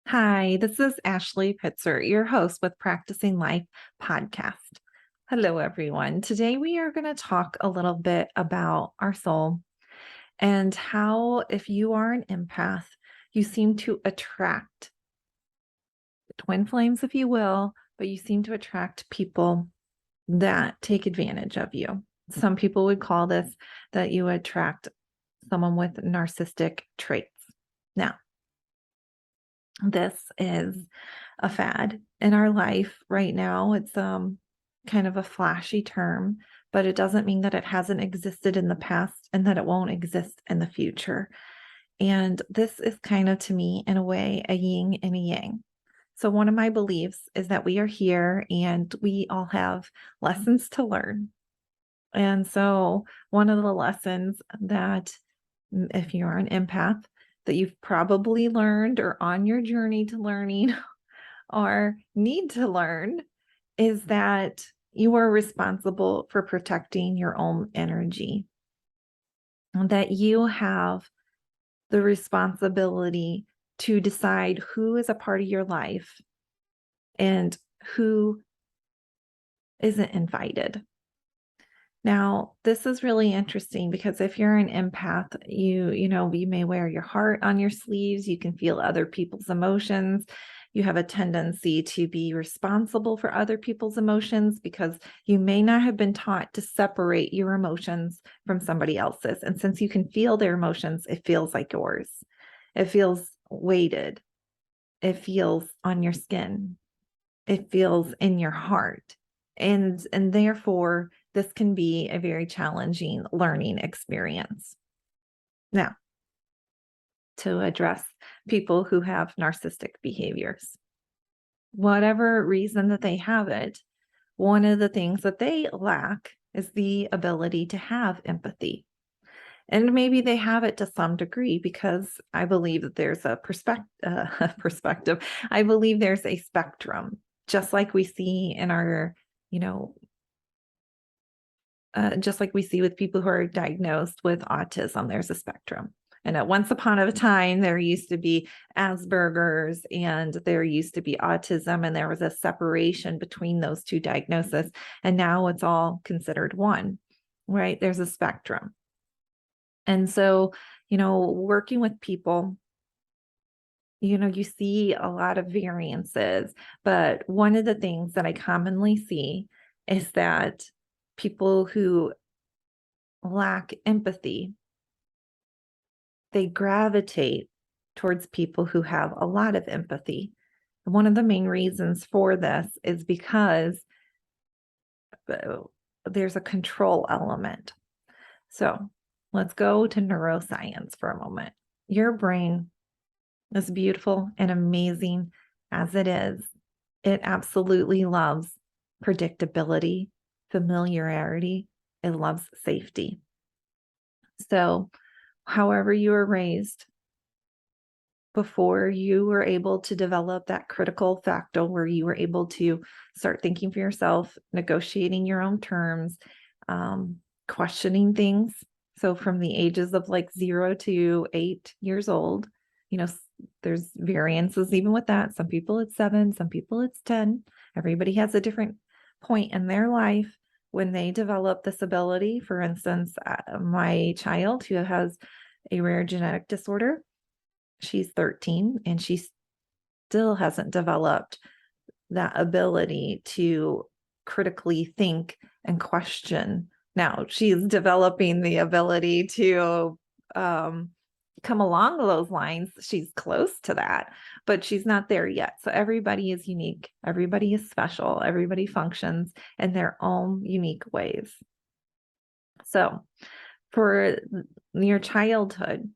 Hi, this is Ashley Pitzer, your host with Practicing Life podcast. Hello, everyone. Today we are going to talk a little bit about our soul and how, if you are an empath, you seem to attract twin flames, if you will, but you seem to attract people that take advantage of you. Some people would call this that you attract someone with narcissistic traits. Now, this is a fad in our life right now. It's kind of a flashy term, but it doesn't mean that it hasn't existed in the past and that it won't exist in the future. And this is kind of, to me, in a way, a yin and a yang. So one of my beliefs is that we are here and we all have lessons to learn. And so one of the lessons that, if you're an empath, that you've probably learned or on your journey to learning or need to learn is that you are responsible for protecting your own energy, that you have the responsibility to decide who is a part of your life and who isn't invited. Now, this is really interesting because if you're an empath, you may wear your heart on your sleeves. You can feel other people's emotions. You have a tendency to be responsible for other people's emotions because you may not have been taught to separate your emotions from somebody else's. And since you can feel their emotions, it feels like yours. It feels weighted. It feels on your skin. It feels in your heart. And therefore, this can be a very challenging learning experience. Now, to address people who have narcissistic behaviors, whatever reason that they have it, one of the things that they lack is the ability to have empathy. And maybe they have it to some degree because I believe that there's a perspective. I believe there's a spectrum, just like we see in our, just like we see with people who are diagnosed with autism, there's a spectrum. And at once upon a time, there used to be Asperger's and there used to be autism, and there was a separation between those two diagnoses. And now it's all considered one, right? There's a spectrum. And so, working with people, you see a lot of variances, but one of the things that I commonly see is that people who lack empathy, they gravitate towards people who have a lot of empathy. And one of the main reasons for this is because there's a control element. So let's go to neuroscience for a moment. Your brain, as beautiful and amazing as it is, it absolutely loves predictability, familiarity. It loves safety. So, however you were raised, before you were able to develop that critical factor where you were able to start thinking for yourself, negotiating your own terms, questioning things. So from the ages of like 0 to 8 years old, there's variances even with that. Some people it's 7, some people it's 10. Everybody has a different point in their life when they develop this ability. For instance, my child who has a rare genetic disorder, she's 13 and she still hasn't developed that ability to critically think and question. Now she's developing the ability to come along those lines. She's close to that, but she's not there yet. So everybody is unique. Everybody is special. Everybody functions in their own unique ways. So for your childhood,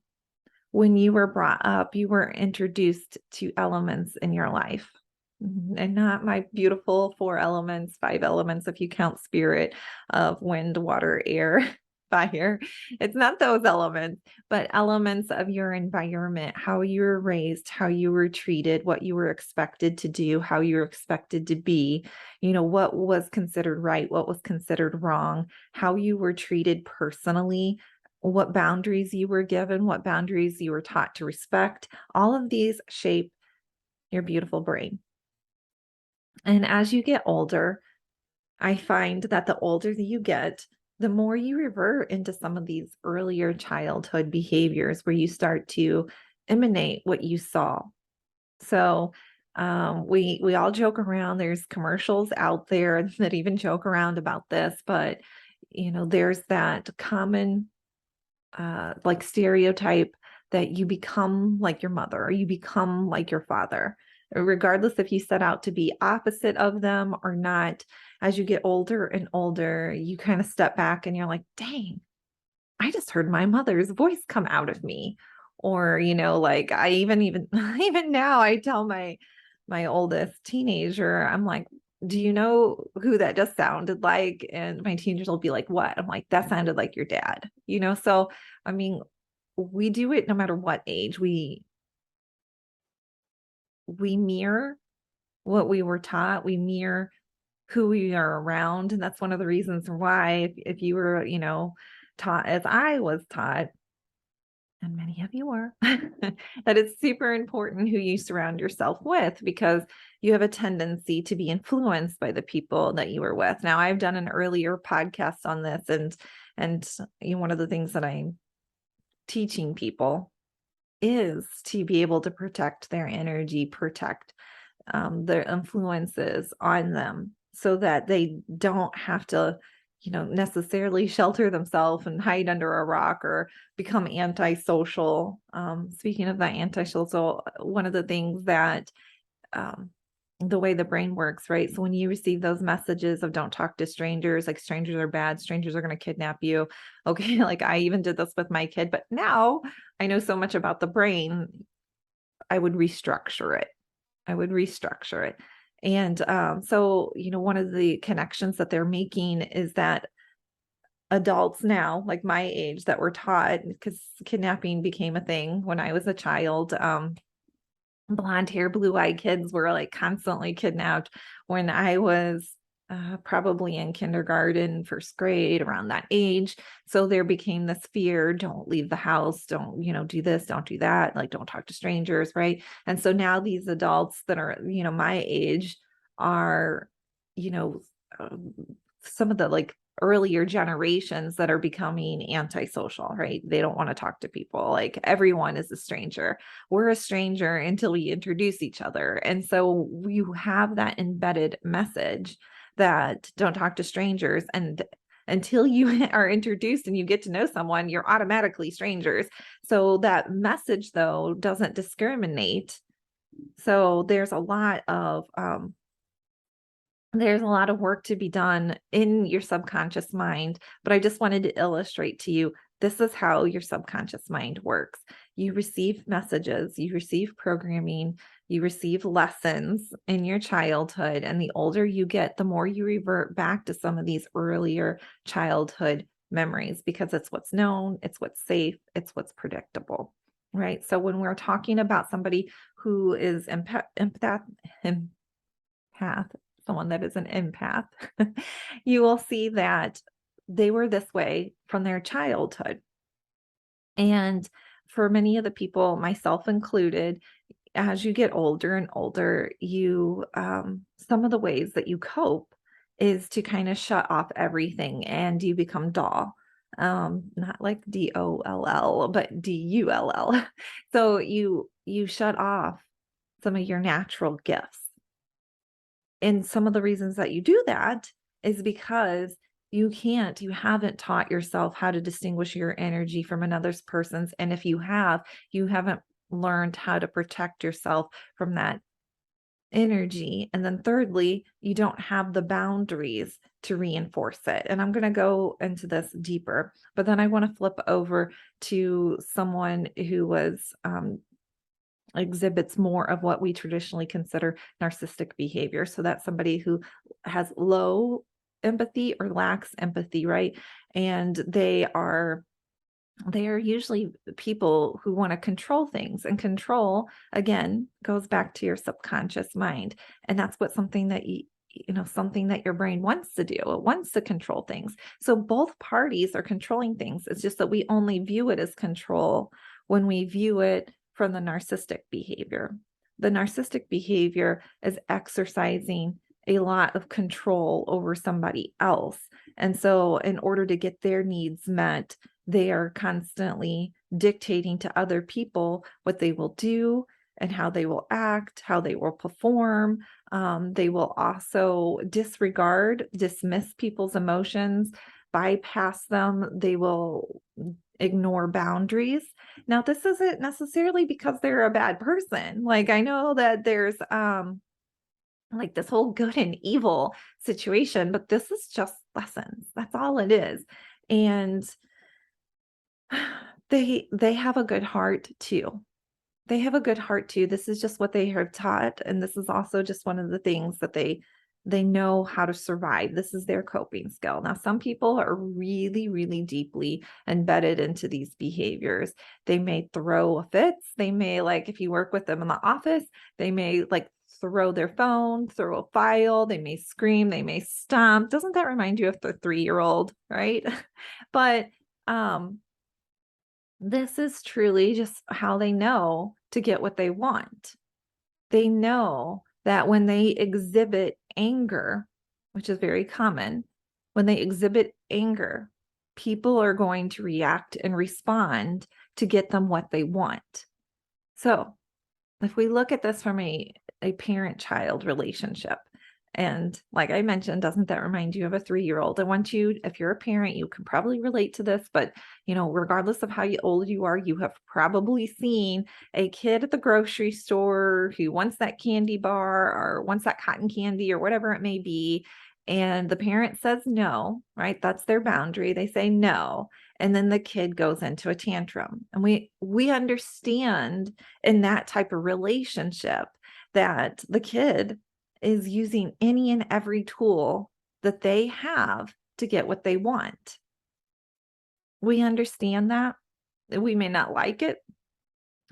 when you were brought up, you were introduced to elements in your life, and not my beautiful 4 elements, 5 elements, if you count spirit of wind, water, air, fire. It's not those elements, but elements of your environment, how you were raised, how you were treated, what you were expected to do, how you were expected to be, what was considered right, what was considered wrong, how you were treated personally, what boundaries you were given, what boundaries you were taught to respect. All of these shape your beautiful brain. And as you get older, I find that the older that you get, the more you revert into some of these earlier childhood behaviors where you start to emanate what you saw. So we all joke around. There's commercials out there that even joke around about this, but there's that common like stereotype that you become like your mother or you become like your father, regardless if you set out to be opposite of them or not. As you get older and older, you kind of step back and you're like, dang, I just heard my mother's voice come out of me. Or, like I even even now I tell my oldest teenager, I'm like, do you know who that just sounded like? And my teenagers will be like, what? I'm like, that sounded like your dad, So, I mean, we do it no matter what age. We mirror what we were taught. We mirror who we are around. And that's one of the reasons why if you were, taught as I was taught, and many of you were, that it's super important who you surround yourself with because you have a tendency to be influenced by the people that you are with. Now, I've done an earlier podcast on this, and one of the things that I'm teaching people is to be able to protect their energy, protect their influences on them so that they don't have to, necessarily shelter themselves and hide under a rock or become antisocial. Speaking of that antisocial, one of the things that um, the way the brain works, right? So when you receive those messages of don't talk to strangers, like strangers are bad, strangers are going to kidnap you. Okay, like I even did this with my kid, but now I know so much about the brain, I would restructure it. I would restructure it. And so, one of the connections that they're making is that adults now, like my age, that were taught, because kidnapping became a thing when I was a child. Blonde hair, blue eyed kids were like constantly kidnapped when I was probably in kindergarten, first grade, around that age. So there became this fear, don't leave the house, don't, do this, don't do that, like don't talk to strangers, right? And so now these adults that are, my age are, you know, um, some of the like earlier generations that are becoming antisocial, right? They don't want to talk to people. Like everyone is a stranger. We're a stranger until we introduce each other. And so you have that embedded message that don't talk to strangers. And until you are introduced and you get to know someone, you're automatically strangers. So that message, though, doesn't discriminate. So there's a lot of work to be done in your subconscious mind, but I just wanted to illustrate to you, this is how your subconscious mind works. You receive messages, you receive programming, you receive lessons in your childhood, and the older you get, the more you revert back to some of these earlier childhood memories because it's what's known, it's what's safe, it's what's predictable, right? So when we're talking about somebody who is empath, someone that is an empath, you will see that they were this way from their childhood. And for many of the people, myself included, as you get older and older, some of the ways that you cope is to kind of shut off everything and you become dull. Not like DOLL, but DULL. So you shut off some of your natural gifts. And some of the reasons that you do that is because you haven't taught yourself how to distinguish your energy from another person's. And if you haven't learned how to protect yourself from that energy. And then thirdly, you don't have the boundaries to reinforce it. And I'm going to go into this deeper, but then I want to flip over to someone who exhibits more of what we traditionally consider narcissistic behavior. So that's somebody who has low empathy or lacks empathy, right? And they are usually people who want to control things, and control again goes back to your subconscious mind. And that's something that something that your brain wants to do. It wants to control things. So both parties are controlling things. It's just that we only view it as control when we view it from the narcissistic behavior. the narcissistic behavior is exercising a lot of control over somebody else. And so, in order to get their needs met, they are constantly dictating to other people what they will do and how they will act, how they will perform. They will also dismiss people's emotions, bypass them. They will ignore boundaries. Now, this isn't necessarily because they're a bad person. Like, I know that there's like this whole good and evil situation, but this is just lessons. That's all it is. And they have a good heart too. They have a good heart too. This is just what they have taught, and this is also just one of the things that they know how to survive. This is their coping skill. Now, some people are really, really deeply embedded into these behaviors. They may throw fits. They may, like, if you work with them in the office, they may like throw their phone, throw a file. They may scream. They may stomp. Doesn't that remind you of the 3-year-old, right? But this is truly just how they know to get what they want. They know that when they exhibit anger, which is very common, when they exhibit anger, people are going to react and respond to get them what they want. So, if we look at this from a parent-child relationship, and like I mentioned, doesn't that remind you of a 3-year-old? I want you, if you're a parent, you can probably relate to this, but regardless of how old you are, you have probably seen a kid at the grocery store who wants that candy bar or wants that cotton candy or whatever it may be. And the parent says no, right? That's their boundary. They say no. And then the kid goes into a tantrum. And we understand in that type of relationship that the kid is using any and every tool that they have to get what they want. We understand that. We may not like it,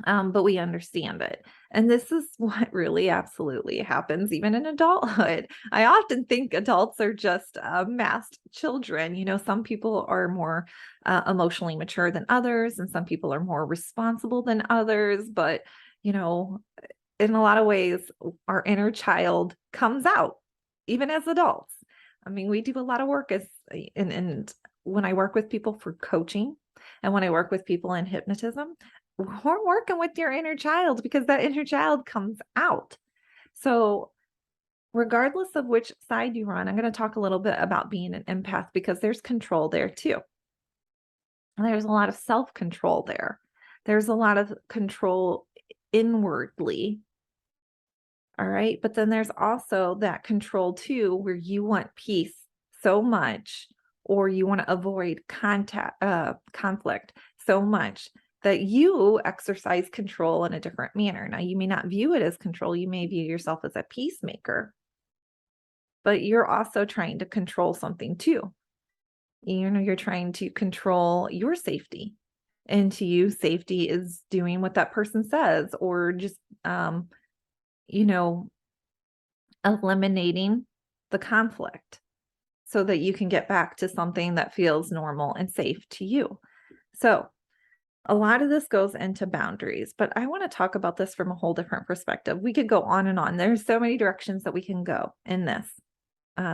but we understand it. And this is what really absolutely happens even in adulthood. I often think adults are just masked children. Some people are more emotionally mature than others, and some people are more responsible than others. But, in a lot of ways, our inner child comes out even as adults. I mean, we do a lot of work and when I work with people for coaching and when I work with people in hypnotism, we're working with your inner child because that inner child comes out. So, regardless of which side you run, I'm going to talk a little bit about being an empath because there's control there too. And there's a lot of self-control there. There's a lot of control inwardly. All right. But then there's also that control too, where you want peace so much, or you want to avoid conflict so much that you exercise control in a different manner. Now, you may not view it as control. You may view yourself as a peacemaker, but you're also trying to control something too. You're trying to control your safety. And to you, safety is doing what that person says, or just, eliminating the conflict so that you can get back to something that feels normal and safe to you. So, a lot of this goes into boundaries, but I want to talk about this from a whole different perspective. We could go on and on. There's so many directions that we can go in this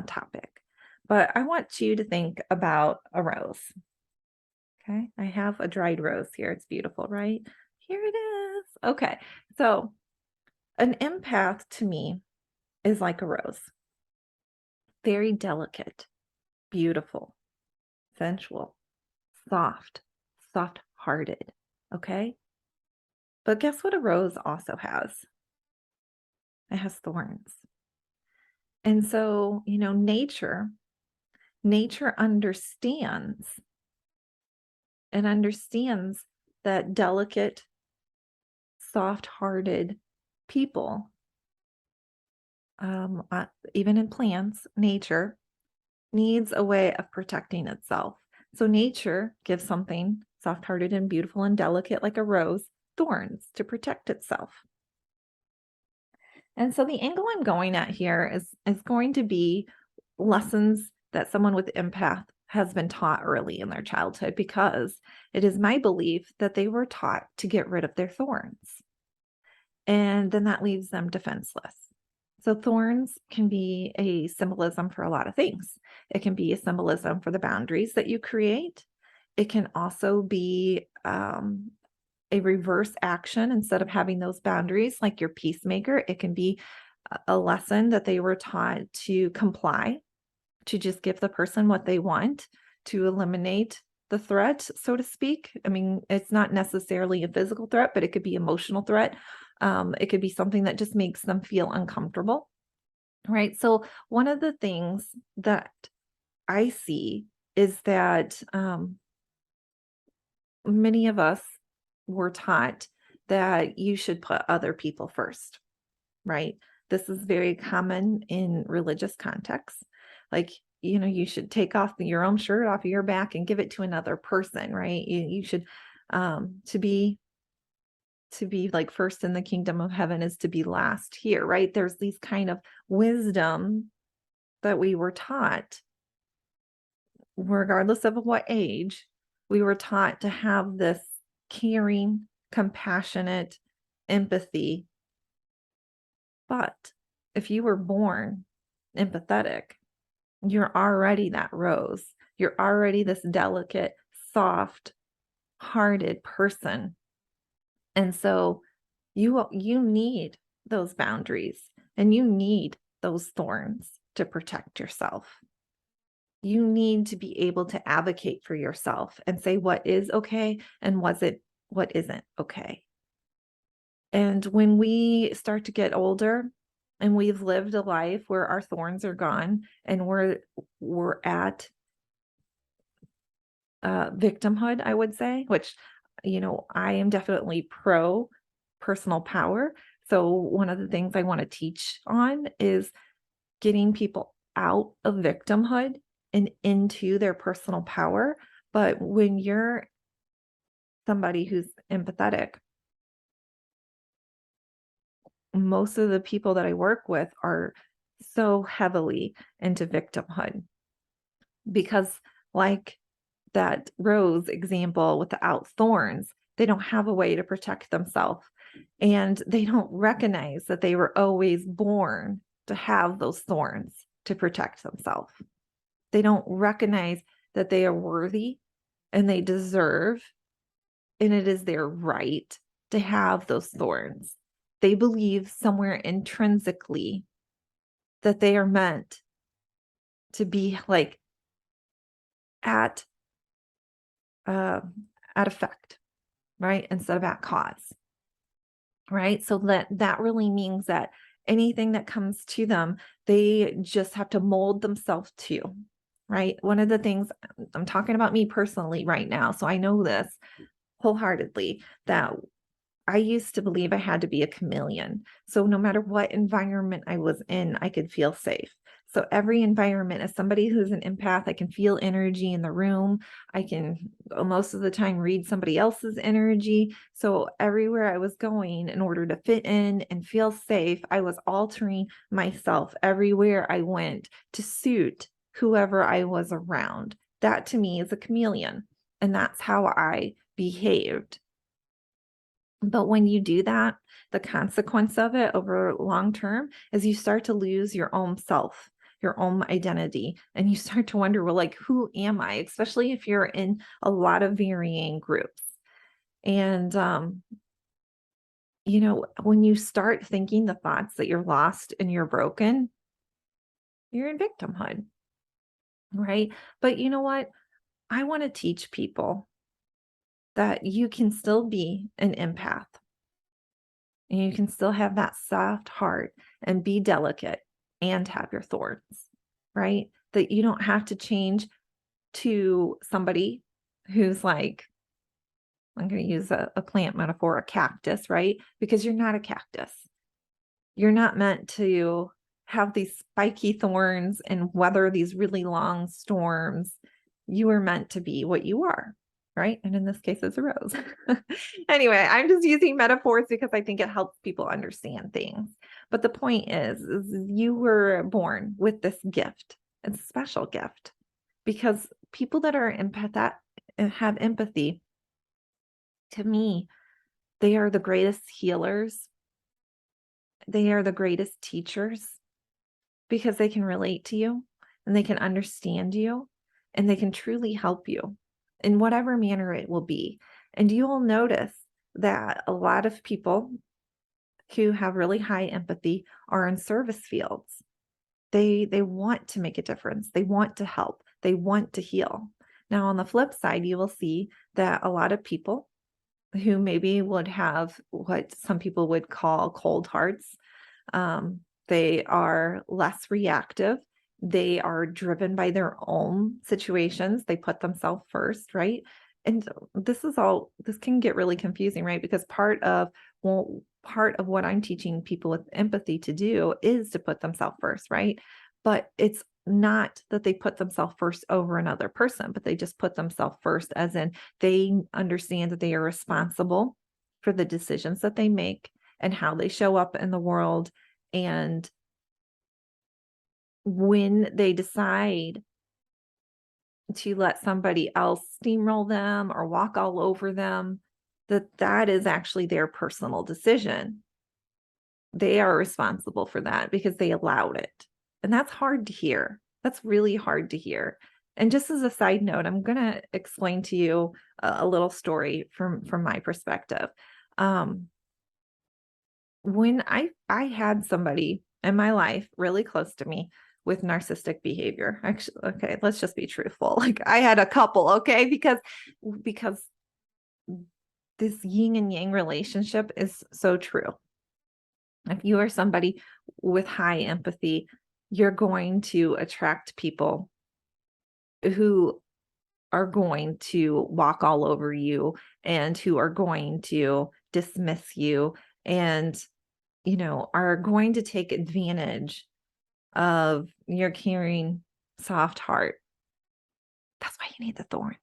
topic, but I want you to think about a rose. Okay, I have a dried rose here. It's beautiful, right? Here it is. Okay, so an empath to me is like a rose. Very delicate, beautiful, sensual, soft-hearted, okay? But guess what a rose also has? It has thorns. And so, nature understands that delicate, soft-hearted people, even in plants, nature needs a way of protecting itself. So nature gives something soft-hearted and beautiful and delicate like a rose thorns to protect itself. And so the angle I'm going at here is going to be lessons that someone with empath has been taught early in their childhood, because it is my belief that they were taught to get rid of their thorns. and then that leaves them defenseless. So thorns can be a symbolism for a lot of things. It can be a symbolism for the boundaries that you create. It can also be a reverse action. Instead of having those boundaries, like your peacemaker, it can be a lesson that they were taught to comply, to just give the person what they want, to eliminate the threat, so to speak. I mean, it's not necessarily a physical threat, but it could be emotional threat. It could be something that just makes them feel uncomfortable, right? So one of the things that I see is that many of us were taught that you should put other people first, right? This is very common in religious contexts. Like, you should take off your own shirt off of your back and give it to another person, right? You should to be like first in the kingdom of heaven is to be last here, right? There's these kind of wisdom that we were taught, regardless of what age, we were taught to have this caring, compassionate empathy. But if you were born empathetic, you're already that rose. You're already this delicate, soft hearted person. And so you need those boundaries and you need those thorns to protect yourself. You need to be able to advocate for yourself and say what is okay and what isn't okay. And when we start to get older and we've lived a life where our thorns are gone and we're at victimhood, I would say, which, I am definitely pro personal power. So one of the things I want to teach on is getting people out of victimhood and into their personal power. But when you're somebody who's empathetic, most of the people that I work with are so heavily into victimhood because, like that rose example without thorns, they don't have a way to protect themselves. And they don't recognize that they were always born to have those thorns to protect themselves. They don't recognize that they are worthy and they deserve, and it is their right to have those thorns. They believe somewhere intrinsically that they are meant to be like at uh, at effect, right? Instead of at cause, right? So that really means that anything that comes to them, they just have to mold themselves to, right? One of the things I'm talking about me personally right now, so I know this wholeheartedly that I used to believe I had to be a chameleon. So no matter what environment I was in, I could feel safe. So every environment, as somebody who's an empath, I can feel energy in the room. I can most of the time read somebody else's energy. So everywhere I was going, in order to fit in and feel safe, I was altering myself everywhere I went to suit whoever I was around. That to me is a chameleon. And that's how I behaved. But when you do that, the consequence of it over long term is you start to lose your own self, your own identity, and you start to wonder, well, like, who am I? Especially if you're in a lot of varying groups. And, when you start thinking the thoughts that you're lost and you're broken, you're in victimhood, right? But you know what? I want to teach people that you can still be an empath. And you can still have that soft heart and be delicate and have your thorns, right? That you don't have to change to somebody who's like, I'm going to use a plant metaphor, a cactus, right? Because you're not a cactus. You're not meant to have these spiky thorns and weather these really long storms. You are meant to be what you are, right? And in this case, it's a rose. Anyway, I'm just using metaphors because I think it helps people understand things. But the point is you were born with this gift. It's a special gift because people that are empathetic and have empathy, to me, they are the greatest healers they are the greatest teachers because they can relate to you and they can understand you and they can truly help you in whatever manner it will be. And you will notice that a lot of people who have really high empathy are in service fields. They want to make a difference. They want to help. They want to heal. Now, on the flip side, you will see that a lot of people who maybe would have what some people would call cold hearts. They are less reactive. They are driven by their own situations. They put themselves first, right? And this can get really confusing, right? Because part of what I'm teaching people with empathy to do is to put themselves first, right? But it's not that they put themselves first over another person, but they just put themselves first, as in they understand that they are responsible for the decisions that they make and how they show up in the world. And when they decide to let somebody else steamroll them or walk all over them, that is actually their personal decision. They are responsible for that because they allowed it. And that's hard to hear. That's really hard to hear. And just as a side note, I'm going to explain to you a little story from my perspective. When I had somebody in my life really close to me with narcissistic behavior. Actually, okay, let's just be truthful. Like I had a couple, okay? Because this yin and yang relationship is so true. If you are somebody with high empathy, you're going to attract people who are going to walk all over you and who are going to dismiss you and, are going to take advantage of your caring, soft heart. That's why you need the thorns.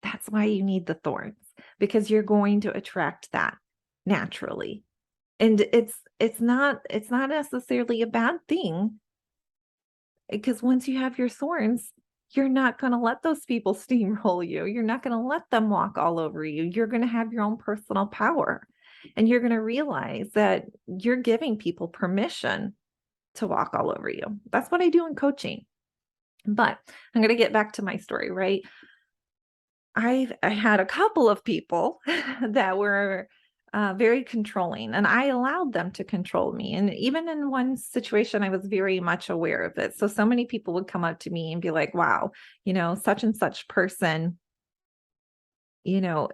That's why you need the thorns, because you're going to attract that naturally. And it's not necessarily a bad thing, because once you have your thorns, you're not going to let those people steamroll you. You're not going to let them walk all over you. You're going to have your own personal power, and you're going to realize that you're giving people permission to walk all over you. That's what I do in coaching. But I'm going to get back to my story, right? I had a couple of people that were very controlling, and I allowed them to control me. And even in one situation, I was very much aware of it. So many people would come up to me and be like, wow, such and such person, you know,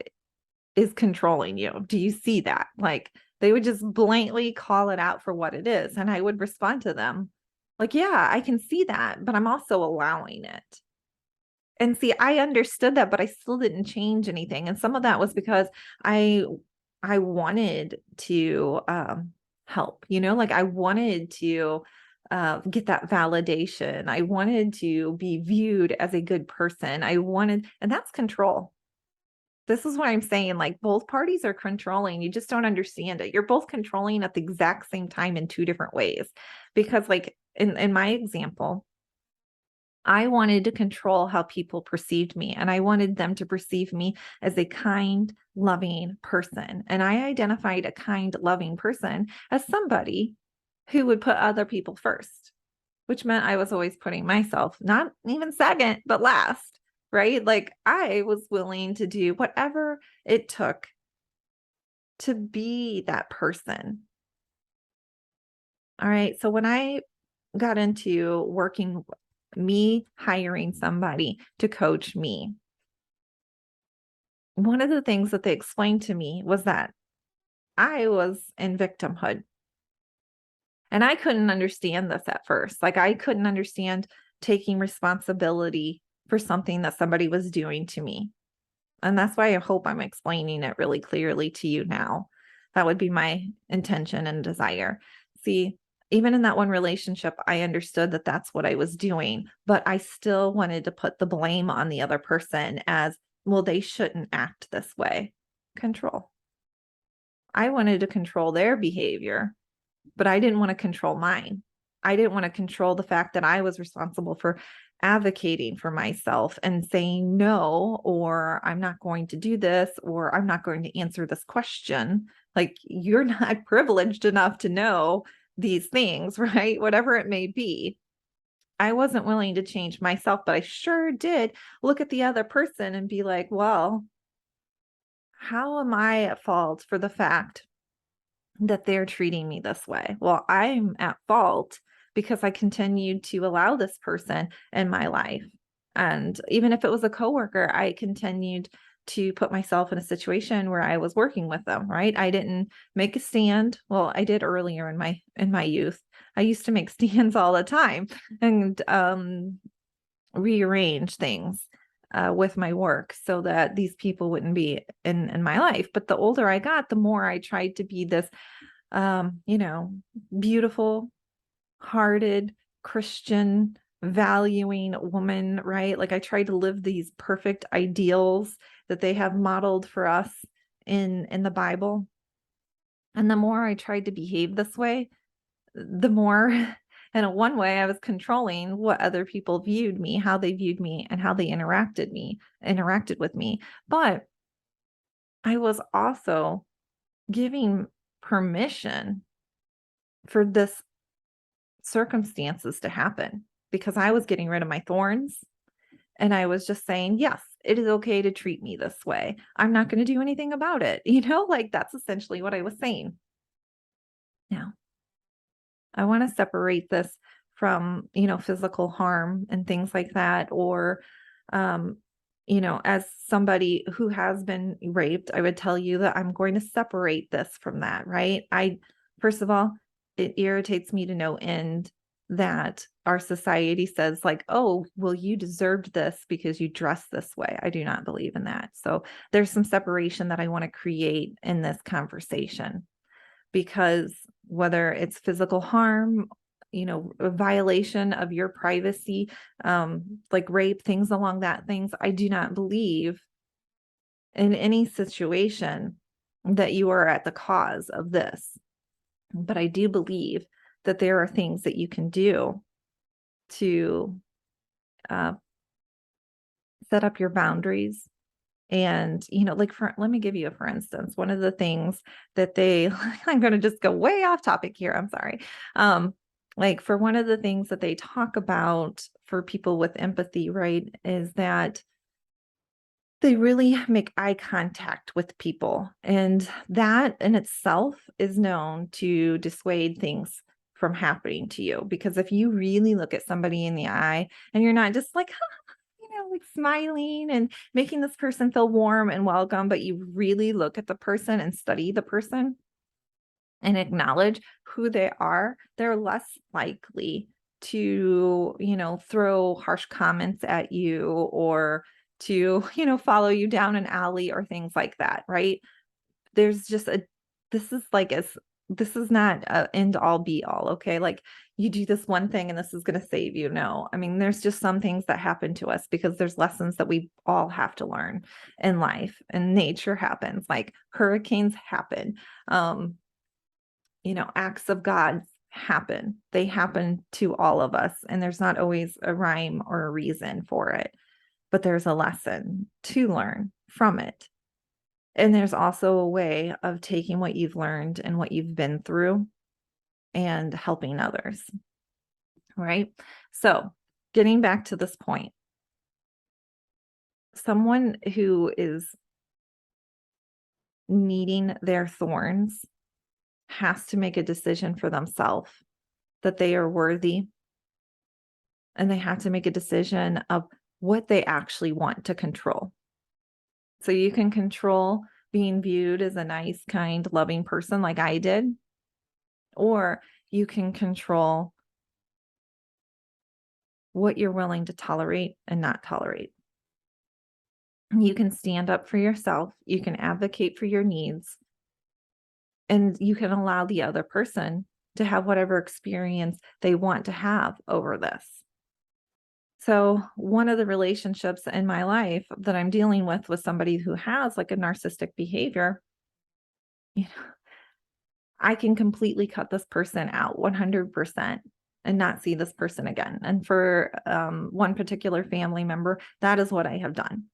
is controlling you. Do you see that? Like they would just blatantly call it out for what it is. And I would respond to them like, yeah, I can see that, but I'm also allowing it. And see, I understood that, but I still didn't change anything. And some of that was because I I wanted to help, like I wanted to get that validation. I wanted to be viewed as a good person. And that's control. This is what I'm saying. Like both parties are controlling. You just don't understand it. You're both controlling at the exact same time in two different ways. Because, like in my example, I wanted to control how people perceived me, and I wanted them to perceive me as a kind, loving person. And I identified a kind, loving person as somebody who would put other people first, which meant I was always putting myself not even second, but last, right? Like I was willing to do whatever it took to be that person. All right. So when I got into me hiring somebody to coach me, one of the things that they explained to me was that I was in victimhood. And I couldn't understand this at first. Like I couldn't understand taking responsibility for something that somebody was doing to me. And that's why I hope I'm explaining it really clearly to you now. That would be my intention and desire. See, even in that one relationship, I understood that that's what I was doing, but I still wanted to put the blame on the other person as, well, they shouldn't act this way. Control. I wanted to control their behavior, but I didn't want to control mine. I didn't want to control the fact that I was responsible for advocating for myself and saying no, or I'm not going to do this, or I'm not going to answer this question. Like, you're not privileged enough to know these things, right? Whatever it may be. I wasn't willing to change myself, but I sure did look at the other person and be like, well, how am I at fault for the fact that they're treating me this way? Well, I'm at fault because I continued to allow this person in my life. And even if it was a coworker, I continued to put myself in a situation where I was working with them, right? I didn't make a stand. Well, I did earlier in my youth. I used to make stands all the time and rearrange things with my work so that these people wouldn't be in my life. But the older I got, the more I tried to be this you know, beautiful hearted Christian valuing woman, right? Like, I tried to live these perfect ideals that they have modeled for us in the Bible. And the more I tried to behave this way, the more in one way I was controlling what other people viewed me, how they viewed me, and how they interacted with me. But I was also giving permission for this circumstances to happen because I was getting rid of my thorns, and I was just saying, yes, it is okay to treat me this way. I'm not going to do anything about it. Like, that's essentially what I was saying. Now, I want to separate this from, physical harm and things like that, or, um, as somebody who has been raped, I would tell you that I'm going to separate this from that, right? First of all, it irritates me to no end that our society says, like, oh, well, you deserved this because you dressed this way. I do not believe in that. So there's some separation that I want to create in this conversation, because whether it's physical harm, a violation of your privacy, like rape, things along that things, I do not believe in any situation that you are at the cause of this. But I do believe that there are things that you can do to uh, set up your boundaries. And, like, let me give you a for instance, one of the things that I'm going to just go way off topic here. I'm sorry. Like, for one of the things that they talk about for people with empathy, right, is that they really make eye contact with people. And that in itself is known to dissuade things from happening to you. Because if you really look at somebody in the eye and you're not just like, like smiling and making this person feel warm and welcome, but you really look at the person and study the person and acknowledge who they are, they're less likely to, throw harsh comments at you, or to, follow you down an alley or things like that, right? There's just this is like this is not a end all be all, okay? Like, you do this one thing and this is going to save you. No, I mean, there's just some things that happen to us because there's lessons that we all have to learn in life, and nature happens, like hurricanes happen. Acts of God happen. They happen to all of us, and there's not always a rhyme or a reason for it, but there's a lesson to learn from it. And there's also a way of taking what you've learned and what you've been through and helping others, right? So, getting back to this point, someone who is meeting their thorns has to make a decision for themselves that they are worthy, and they have to make a decision of what they actually want to control. So you can control being viewed as a nice, kind, loving person like I did, or you can control what you're willing to tolerate and not tolerate. You can stand up for yourself, you can advocate for your needs, and you can allow the other person to have whatever experience they want to have over this. So, one of the relationships in my life that I'm dealing with somebody who has like a narcissistic behavior, you know, I can completely cut this person out 100%. and not see this person again. And for one particular family member, that is what I have done.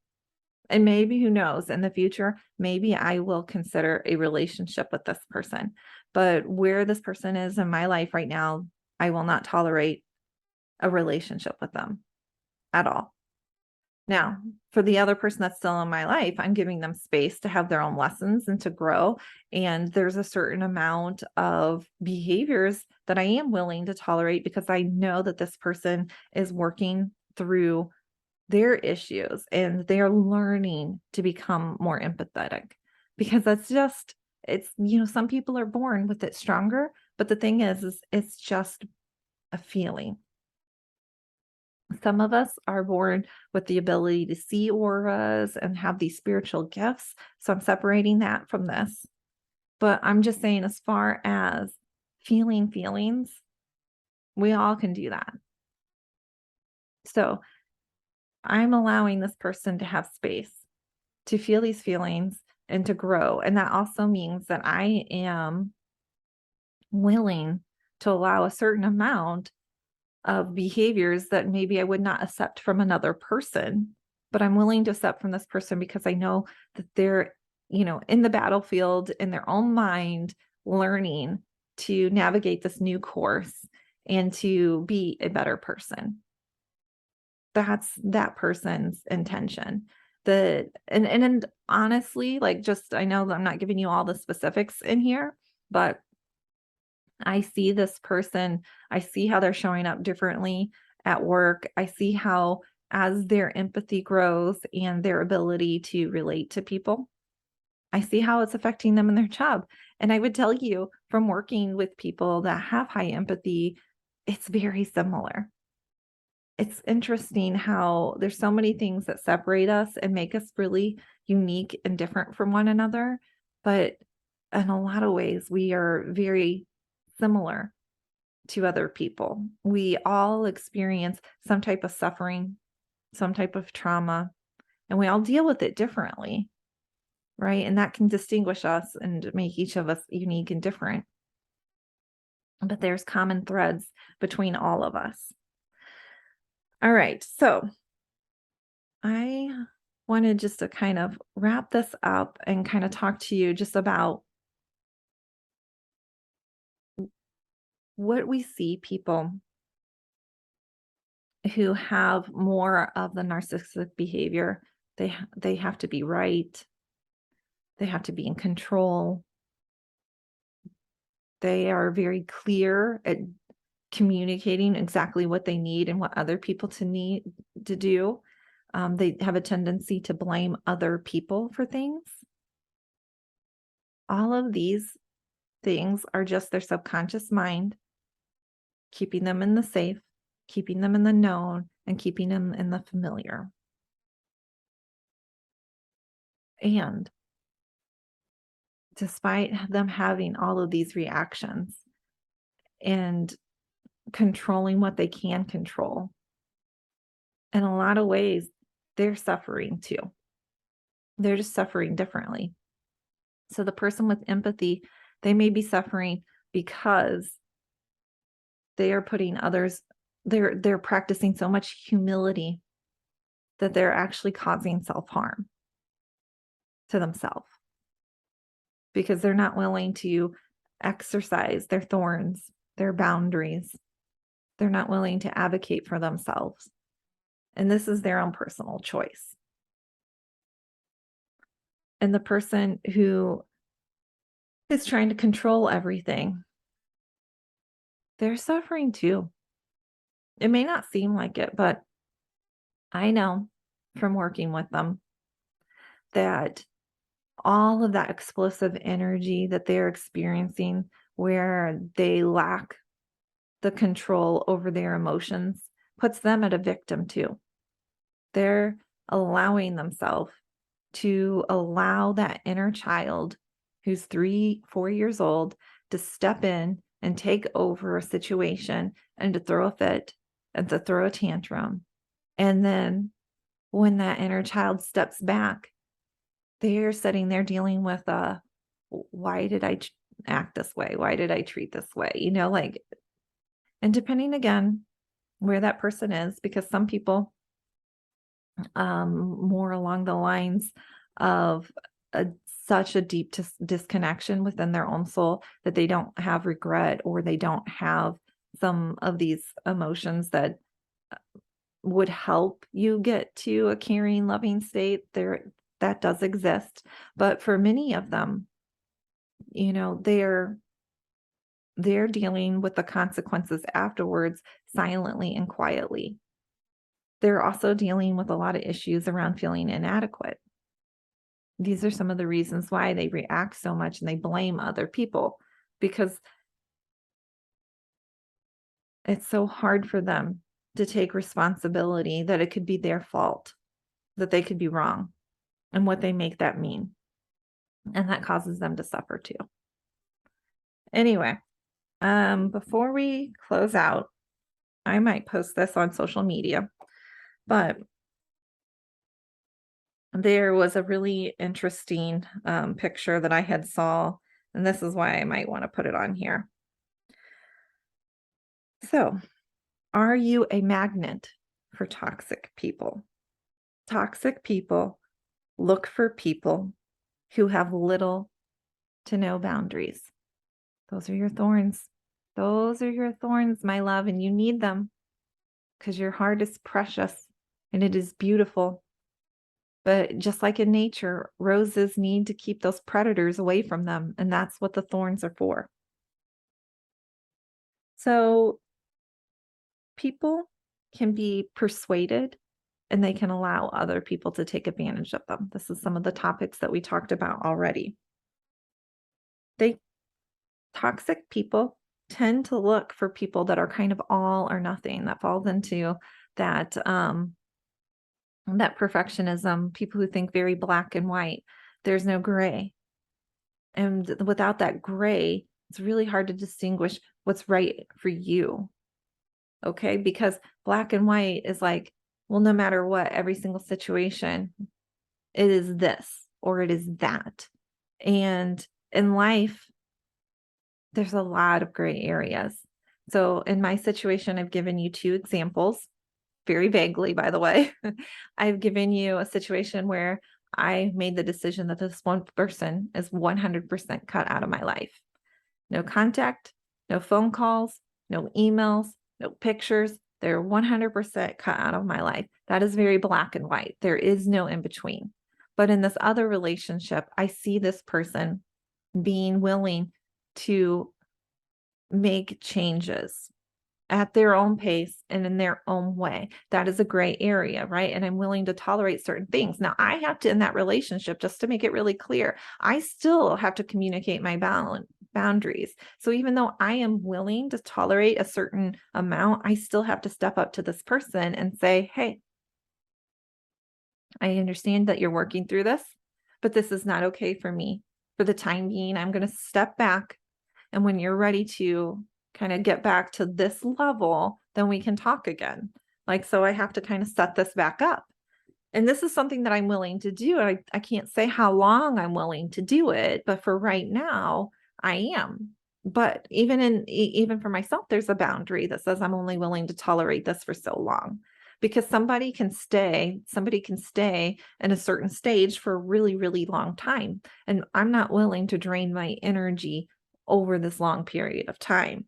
And maybe, who knows, in the future, maybe I will consider a relationship with this person. But where this person is in my life right now, I will not tolerate a relationship with them at all. Now, for the other person that's still in my life, I'm giving them space to have their own lessons and to grow. And there's a certain amount of behaviors that I am willing to tolerate because I know that this person is working through their issues and they're learning to become more empathetic, because that's just, it's, some people are born with it stronger, but the thing is it's just a feeling. Some of us are born with the ability to see auras and have these spiritual gifts. So I'm separating that from this. But I'm just saying, as far as feeling feelings, we all can do that. So I'm allowing this person to have space to feel these feelings and to grow. And that also means that I am willing to allow a certain amount of behaviors that maybe I would not accept from another person, but I'm willing to accept from this person because I know that they're, in the battlefield in their own mind, learning to navigate this new course and to be a better person. That's that person's intention. And honestly, like, just, I know that I'm not giving you all the specifics in here, but I see this person, I see how they're showing up differently at work. I see how, as their empathy grows and their ability to relate to people, I see how it's affecting them in their job. And I would tell you, from working with people that have high empathy, it's very similar. It's interesting how there's so many things that separate us and make us really unique and different from one another. But in a lot of ways, we are very similar to other people. We all experience some type of suffering, some type of trauma, and we all deal with it differently, right? And that can distinguish us and make each of us unique and different. But there's common threads between all of us. All right, so I wanted just to kind of wrap this up and kind of talk to you just about what we see people who have more of the narcissistic behavior. They have to be right. They have to be in control. They are very clear at communicating exactly what they need and what other people need to do. They have a tendency to blame other people for things. All of these things are just their subconscious mind keeping them in the safe, keeping them in the known, and keeping them in the familiar. And despite them having all of these reactions and controlling what they can control, in a lot of ways, they're suffering too. They're just suffering differently. So the person with empathy, they may be suffering because they are putting others, they're practicing so much humility that they're actually causing self-harm to themselves because they're not willing to exercise their thorns, their boundaries. They're not willing to advocate for themselves. And this is their own personal choice. And the person who is trying to control everything, they're suffering too. It may not seem like it, but I know from working with them that all of that explosive energy that they're experiencing, where they lack the control over their emotions, puts them at a victim too. They're allowing themselves to allow that inner child who's 3, 4 years old to step in and take over a situation and to throw a fit and to throw a tantrum. And then when that inner child steps back, they're sitting there dealing with, why did I act this way? Why did I treat this way? And depending again where that person is, because some people more along the lines of a, such a deep disconnection within their own soul that they don't have regret or they don't have some of these emotions that would help you get to a caring, loving state. There, that does exist, but for many of them, they're dealing with the consequences afterwards silently and quietly. They're also dealing with a lot of issues around feeling inadequate. These are some of the reasons why they react so much and they blame other people, because it's so hard for them to take responsibility that it could be their fault, that they could be wrong, and what they make that mean. And that causes them to suffer too. Anyway, before we close out, I might post this on social media, but there was a really interesting picture that I had saw, and this is why I might want to put it on here. So, are you a magnet for toxic people? Toxic people look for people who have little to no boundaries. Those are your thorns. Those are your thorns, my love, and you need them because your heart is precious and it is beautiful. But just like in nature, roses need to keep those predators away from them, and that's what the thorns are for. So people can be persuaded and they can allow other people to take advantage of them. This is some of the topics that we talked about already. Toxic people tend to look for people that are kind of all or nothing, that falls into that that perfectionism, people who think very black and white. There's no gray. And without that gray, it's really hard to distinguish what's right for you. Okay? Because black and white is like, well, no matter what, every single situation, it is this or it is that. And in life, there's a lot of gray areas. So in my situation, I've given you two examples, very vaguely, by the way. I've given you a situation where I made the decision that this one person is 100% cut out of my life. No contact, no phone calls, no emails, no pictures. They're 100% cut out of my life. That is very black and white. There is no in between. But in this other relationship, I see this person being willing to make changes at their own pace and in their own way. That is a gray area, right? And I'm willing to tolerate certain things. Now, I have to, in that relationship, just to make it really clear, I still have to communicate my boundaries. So even though I am willing to tolerate a certain amount, I still have to step up to this person and say, hey, I understand that you're working through this, but this is not okay for me. For the time being, I'm going to step back. And when you're ready to kind of get back to this level, then we can talk again. Like, so I have to kind of set this back up. And this is something that I'm willing to do. I can't say how long I'm willing to do it, but for right now, I am. But even for myself, there's a boundary that says I'm only willing to tolerate this for so long. Because somebody can stay in a certain stage for a really, really long time. And I'm not willing to drain my energy over this long period of time.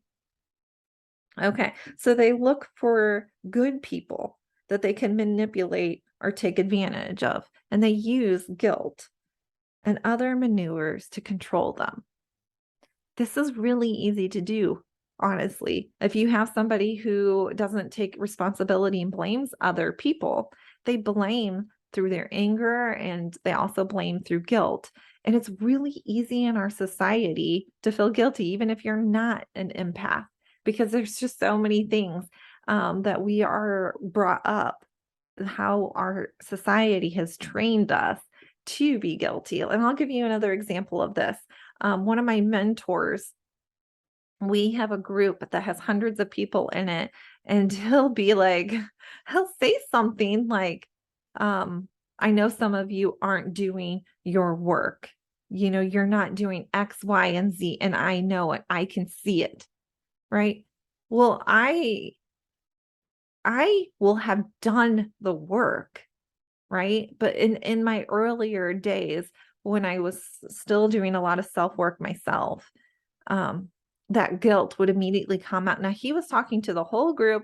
Okay, so they look for good people that they can manipulate or take advantage of, and they use guilt and other maneuvers to control them. This is really easy to do, honestly. If you have somebody who doesn't take responsibility and blames other people, they blame through their anger and they also blame through guilt. And it's really easy in our society to feel guilty, even if you're not an empath, because there's just so many things that we are brought up, how our society has trained us to be guilty. And I'll give you another example of this. One of my mentors, we have a group that has hundreds of people in it, and he'll say something like, I know some of you aren't doing your work. You're not doing X, Y, and Z, and I know it. I can see it, right? Well, I will have done the work, right? But in my earlier days, when I was still doing a lot of self-work myself, um, that guilt would immediately come out. Now, he was talking to the whole group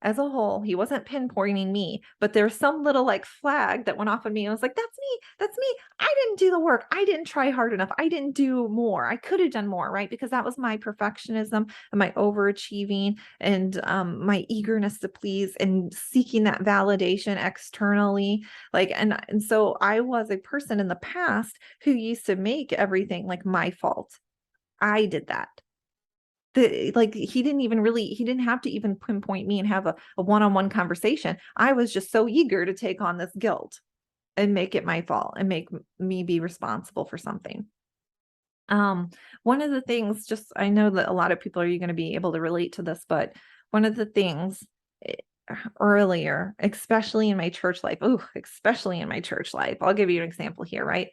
as a whole. He wasn't pinpointing me, but there's some little like flag that went off of me. I was like, that's me. That's me. I didn't do the work. I didn't try hard enough. I didn't do more. I could have done more, right? Because that was my perfectionism and my overachieving and my eagerness to please and seeking that validation externally. Like, and so I was a person in the past who used to make everything like my fault. I did that. Like, he didn't have to even pinpoint me and have a one-on-one conversation. I was just so eager to take on this guilt and make it my fault and make me be responsible for something. One of the things, just I know that a lot of people are going to be able to relate to this, but one of the things eh, earlier, especially in my church life, especially in my church life, I'll give you an example here, right?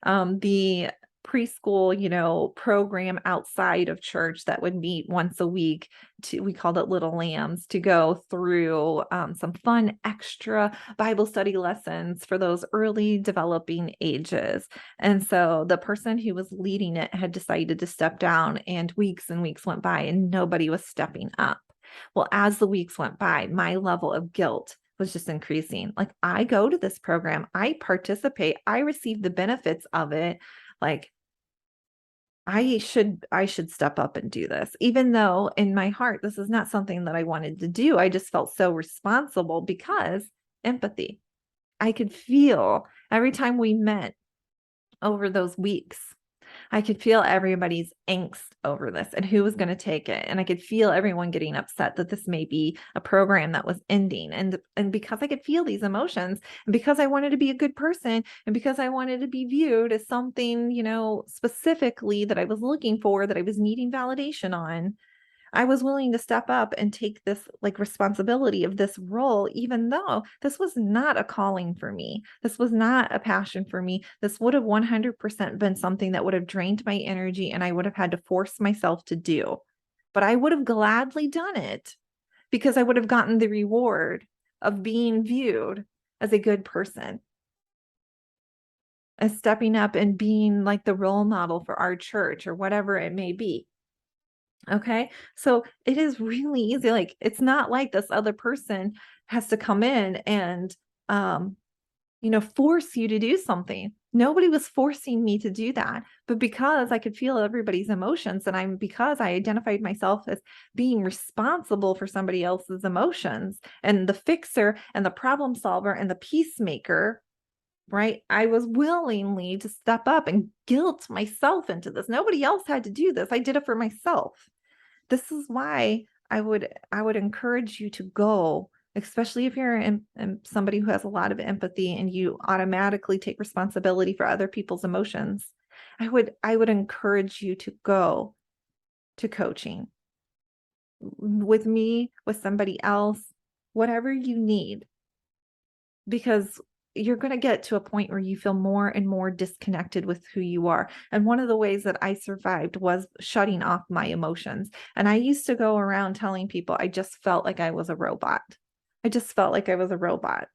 The preschool, program outside of church that would meet once a week we called it Little Lambs, to go through some fun extra Bible study lessons for those early developing ages. And so the person who was leading it had decided to step down, and weeks went by and nobody was stepping up. Well, as the weeks went by, my level of guilt was just increasing. Like, I go to this program, I participate, I receive the benefits of it. Like, I should step up and do this, even though in my heart this is not something that I wanted to do. I just felt so responsible because empathy. I could feel every time we met over those weeks, I could feel everybody's angst over this and who was going to take it. And I could feel everyone getting upset that this may be a program that was ending. And because I could feel these emotions, and because I wanted to be a good person, and because I wanted to be viewed as something, specifically that I was looking for, that I was needing validation on, I was willing to step up and take this like responsibility of this role, even though this was not a calling for me. This was not a passion for me. This would have 100% been something that would have drained my energy and I would have had to force myself to do. But I would have gladly done it because I would have gotten the reward of being viewed as a good person, as stepping up and being like the role model for our church or whatever it may be. Okay. So it is really easy. Like, it's not like this other person has to come in and, um, force you to do something. Nobody was forcing me to do that. But because I could feel everybody's emotions, and because I identified myself as being responsible for somebody else's emotions and the fixer and the problem solver and the peacemaker, right? I was willingly to step up and guilt myself into this. Nobody else had to do this. I did it for myself. This is why I would encourage you to go, especially if you're somebody who has a lot of empathy and you automatically take responsibility for other people's emotions. I would encourage you to go to coaching with me, with somebody else, whatever you need, because you're going to get to a point where you feel more and more disconnected with who you are. And one of the ways that I survived was shutting off my emotions. And I used to go around telling people I just felt like I was a robot. I just felt like I was a robot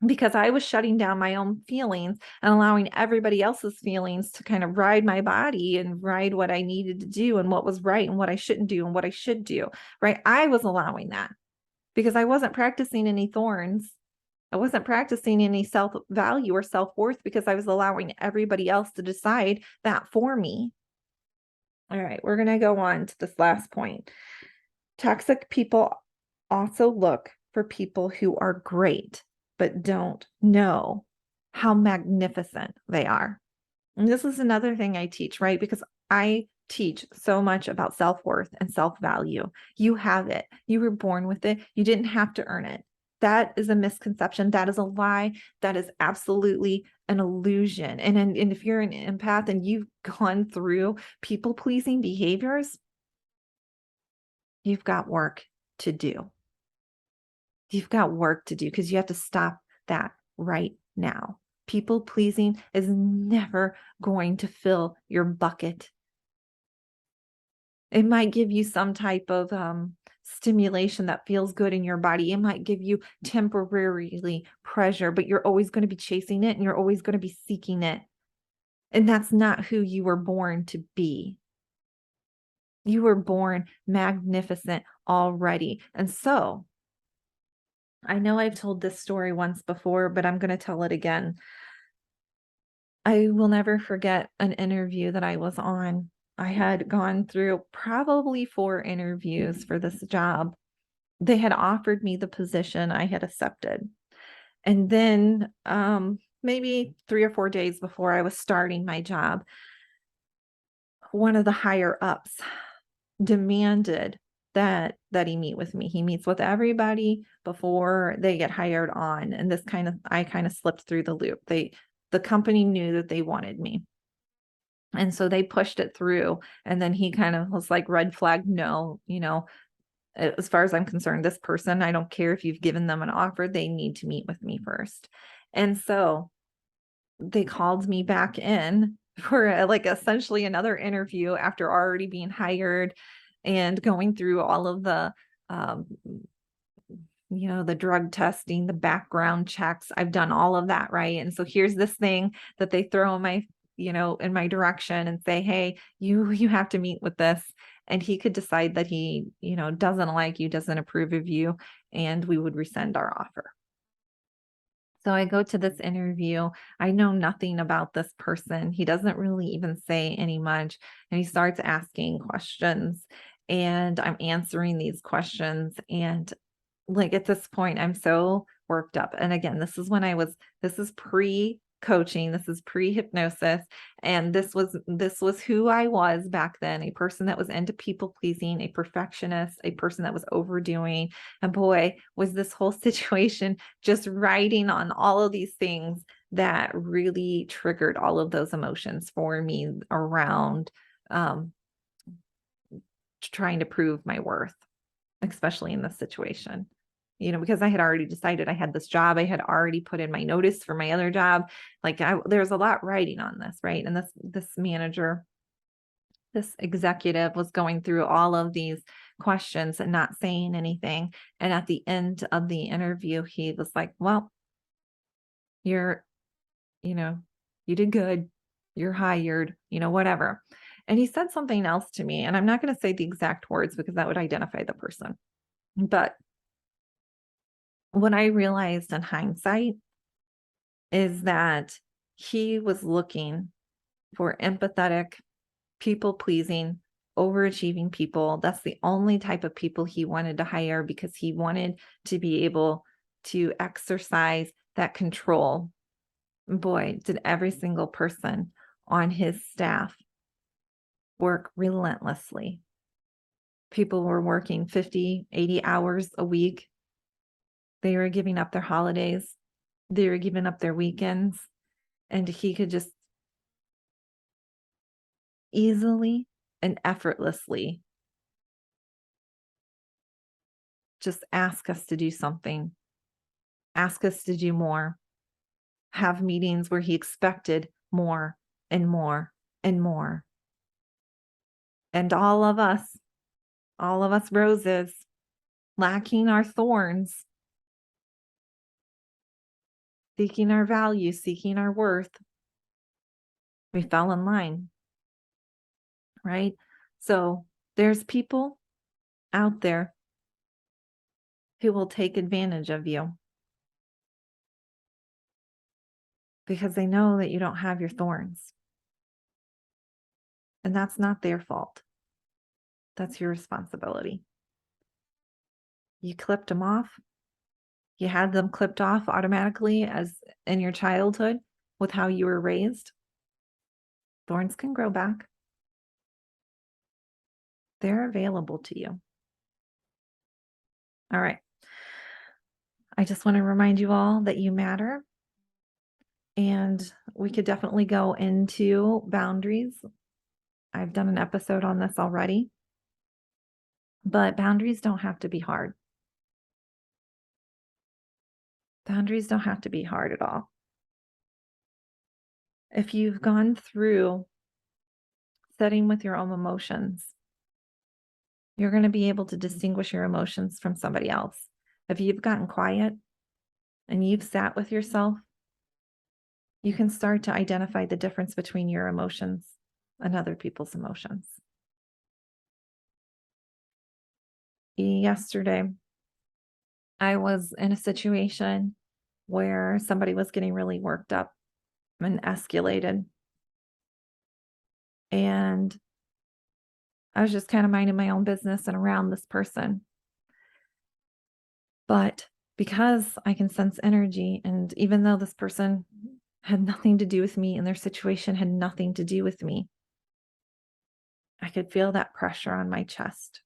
because I was shutting down my own feelings and allowing everybody else's feelings to kind of ride my body and ride what I needed to do and what was right and what I shouldn't do and what I should do. Right. I was allowing that because I wasn't practicing any thorns. I wasn't practicing any self-value or self-worth because I was allowing everybody else to decide that for me. All right, we're going to go on to this last point. Toxic people also look for people who are great, but don't know how magnificent they are. And this is another thing I teach, right? Because I teach so much about self-worth and self-value. You have it. You were born with it. You didn't have to earn it. That is a misconception. That is a lie. That is absolutely an illusion. And if you're an empath and you've gone through people-pleasing behaviors, you've got work to do. You've got work to do because you have to stop that right now. People pleasing is never going to fill your bucket. It might give you some type of stimulation that feels good in your body. It might give you temporarily pleasure, but you're always going to be chasing it and you're always going to be seeking it. And that's not who you were born to be. You were born magnificent already. And so I know I've told this story once before, but I'm going to tell it again. I will never forget an interview that I was on. I had gone through probably 4 interviews for this job. They had offered me the position, I had accepted. And then, maybe 3 or 4 days before I was starting my job, one of the higher ups demanded that he meet with me. He meets with everybody before they get hired on, and I kind of slipped through the loop. The company knew that they wanted me. And so they pushed it through, and then he kind of was like, red flag, no, as far as I'm concerned, this person, I don't care if you've given them an offer, they need to meet with me first. And so they called me back in for like essentially another interview after already being hired and going through all of um, the drug testing, the background checks. I've done all of that, right? And so here's this thing that they throw in my direction and say, hey, you have to meet with this. And he could decide that he, doesn't like you, doesn't approve of you, and we would rescind our offer. So I go to this interview. I know nothing about this person. He doesn't really even say any much. And he starts asking questions, and I'm answering these questions. And like at this point, I'm so worked up. And again, this is pre-coaching, this is pre-hypnosis. And this was who I was back then, a person that was into people pleasing, a perfectionist, a person that was overdoing. And boy, was this whole situation just riding on all of these things that really triggered all of those emotions for me around um, trying to prove my worth, especially in this situation. Because I had already decided I had this job. I had already put in my notice for my other job. Like there's a lot riding on this, right? And this manager, this executive was going through all of these questions and not saying anything. And at the end of the interview, he was like, well, you're, you know, you did good. You're hired, whatever. And he said something else to me. And I'm not going to say the exact words because that would identify the person. But what I realized in hindsight is that he was looking for empathetic, people pleasing, overachieving people. That's the only type of people he wanted to hire because he wanted to be able to exercise that control. Boy, did every single person on his staff work relentlessly. People were working 50, 80 hours a week. They were giving up their holidays. They were giving up their weekends. And he could just easily and effortlessly just ask us to do something, ask us to do more, have meetings where he expected more and more and more. And all of us roses, lacking our thorns, seeking our value, seeking our worth, we fell in line, right? So there's people out there who will take advantage of you because they know that you don't have your thorns. And that's not their fault. That's your responsibility. You clipped them off. You had them clipped off automatically as in your childhood with how you were raised. Thorns can grow back. They're available to you. All right. I just want to remind you all that you matter. And we could definitely go into boundaries. I've done an episode on this already. But boundaries don't have to be hard. Boundaries don't have to be hard at all. If you've gone through setting with your own emotions, You're going to be able to distinguish your emotions from somebody else. If you've gotten quiet and you've sat with yourself, you can start to identify the difference between your emotions and other people's emotions. Yesterday, I was in a situation where somebody was getting really worked up and escalated. And I was just kind of minding my own business and around this person. But because I can sense energy, and even though this person had nothing to do with me and their situation had nothing to do with me, I could feel that pressure on my chest.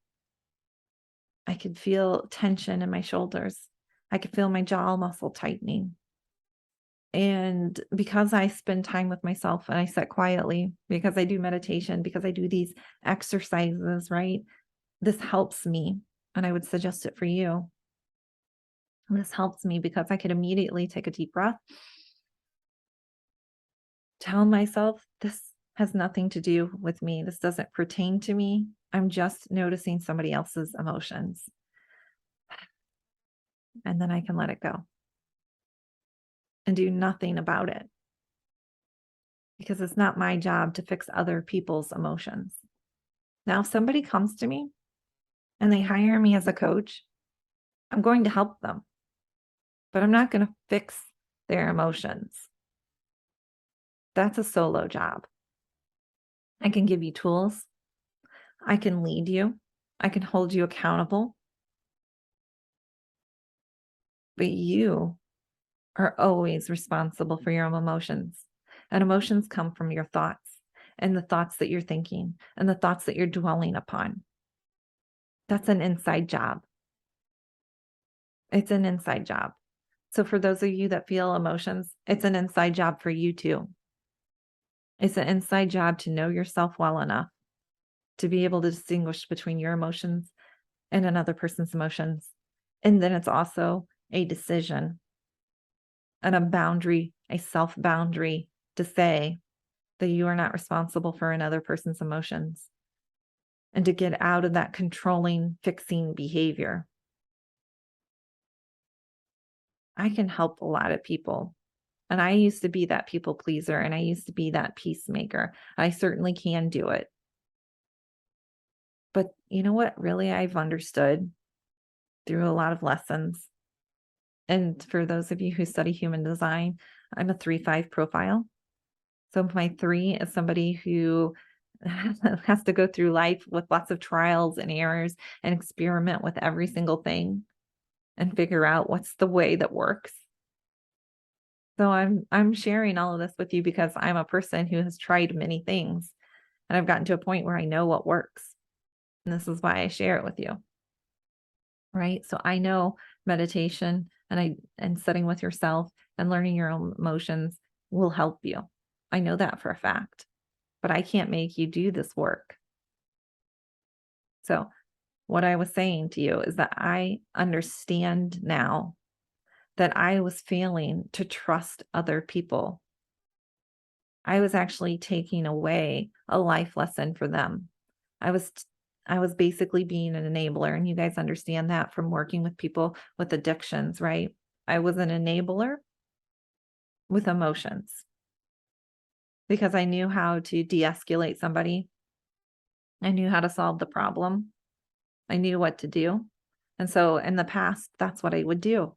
I could feel tension in my shoulders. I could feel my jaw muscle tightening. And because I spend time with myself and I sit quietly, because I do meditation, because I do these exercises, right? This helps me. And I would suggest it for you. This helps me because I could immediately take a deep breath, tell myself this has nothing to do with me. This doesn't pertain to me. I'm just noticing somebody else's emotions. And then I can let it go and do nothing about it because it's not my job to fix other people's emotions. Now, if somebody comes to me and they hire me as a coach, I'm going to help them, but I'm not going to fix their emotions. That's a solo job. I can give you tools. I can lead you. I can hold you accountable. But you are always responsible for your own emotions. And emotions come from your thoughts and the thoughts that you're thinking and the thoughts that you're dwelling upon. That's an inside job. It's an inside job. So for those of you that feel emotions, it's an inside job for you too. It's an inside job to know yourself well enough to be able to distinguish between your emotions and another person's emotions. And then it's also a decision and a boundary, a self boundary to say that you are not responsible for another person's emotions and to get out of that controlling, fixing behavior. I can help a lot of people. And I used to be that people pleaser and I used to be that peacemaker. I certainly can do it. But you know what? Really, I've understood through a lot of lessons. And for those of you who study human design, I'm a 3-5 profile. So my 3 is somebody who has to go through life with lots of trials and errors and experiment with every single thing and figure out what's the way that works. So I'm sharing all of this with you because I'm a person who has tried many things and I've gotten to a point where I know what works. And this is why I share it with you. Right? So I know meditation and sitting with yourself and learning your own emotions will help you. I know that for a fact. But I can't make you do this work. So what I was saying to you is that I understand now that I was failing to trust other people. I was actually taking away a life lesson for them. I was I was basically being an enabler, and you guys understand that from working with people with addictions, right? I was an enabler with emotions because I knew how to de-escalate somebody. I knew how to solve the problem. I knew what to do. And so in the past, that's what I would do.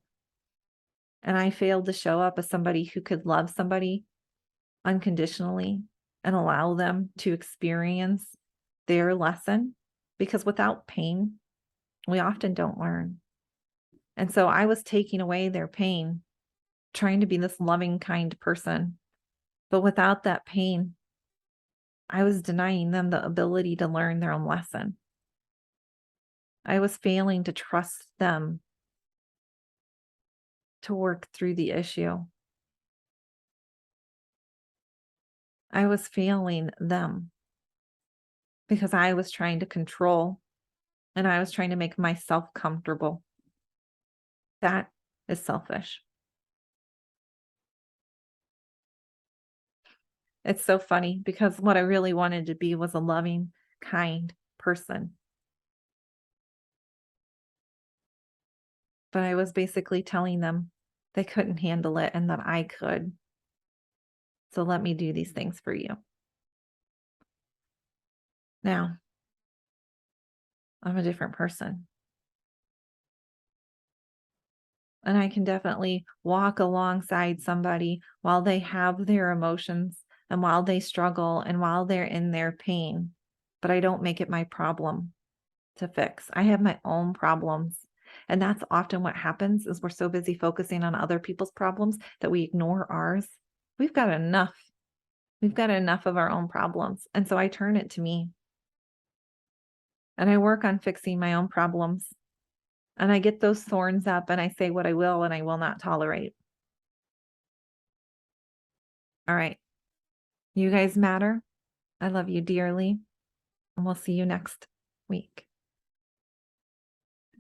And I failed to show up as somebody who could love somebody unconditionally and allow them to experience their lesson because without pain, we often don't learn. And so I was taking away their pain, trying to be this loving, kind person. But without that pain, I was denying them the ability to learn their own lesson. I was failing to trust them to work through the issue. I was failing them because I was trying to control and I was trying to make myself comfortable. That is selfish. It's so funny because what I really wanted to be was a loving, kind person. but I was basically telling them they couldn't handle it and that I could. So let me do these things for you. Now, I'm a different person. And I can definitely walk alongside somebody while they have their emotions and while they struggle and while they're in their pain. But I don't make it my problem to fix. I have my own problems. And that's often what happens is we're so busy focusing on other people's problems that we ignore ours. We've got enough. We've got enough of our own problems. And so I turn it to me and I work on fixing my own problems. And I get those thorns up and I say what I will and I will not tolerate. All right. You guys matter. I love you dearly. And we'll see you next week.